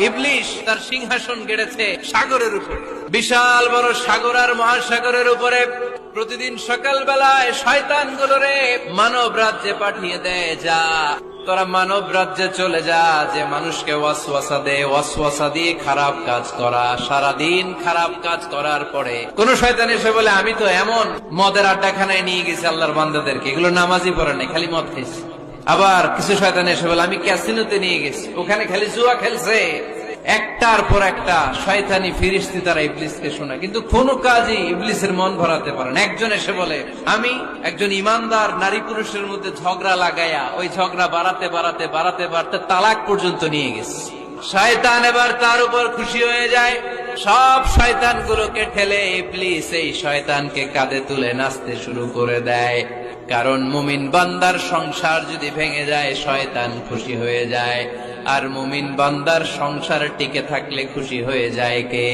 ইবলিশ তার সিংহাসন গেড়েছে সাগরের উপরে, বিশাল বড় সাগর আর মহাসাগরের উপরে। প্রতিদিন সকালবেলায় শয়তানগুলোরে মানব রাজ্যে পাঠিয়ে দেয়, যা তোরা মানব রাজ্যে চলে যা, যে মানুষকে ওয়াসওয়াসা দে, ওয়াসওয়াসা দিয়ে খারাপ কাজ করা। সারাদিন খারাপ কাজ করার পরে কোন শয়তান এসে বলে আমি তো এমন মদের আড্ডাখানায় নিয়ে গেছি আল্লাহর বান্দাদেরকে, এগুলো নামাজই পড়ে নাই, খালি মদ খেয়েছে। আবার কিছু শয়তান এসে বলে আমি ক্যাসিনোতে নিয়ে গেছি, ওখানে খালি জুয়া খেলছে। একটার পর একটা শয়তানি ফিরিস্তি তারা ইবলিসকে শোনায়, কিন্তু কোনো কাজই ইবলিসের মন ভরাতে পারে না। একজন এসে বলে আমি একজন ইমানদার নারী পুরুষের মধ্যে ঝগড়া লাগাইয়া ওই ঝগড়া বাড়াতে বাড়াতে বাড়াতে বাড়তে তালাক পর্যন্ত নিয়ে গেছি। শয়তান এবার তার উপর খুশি হয়ে যায়, সব শয়তানগুলোকে ঠেলে ইবলিস এই শয়তানকে কাঁধে তুলে নাচতে শুরু করে দেয়। কারণ মুমিন বান্দার সংসার যদি ভেঙে যায় শয়তান খুশি হয়ে যায়, আর মুমিন বান্দার সংসার টিকে থাকলে খুশি হয়ে যায় কে?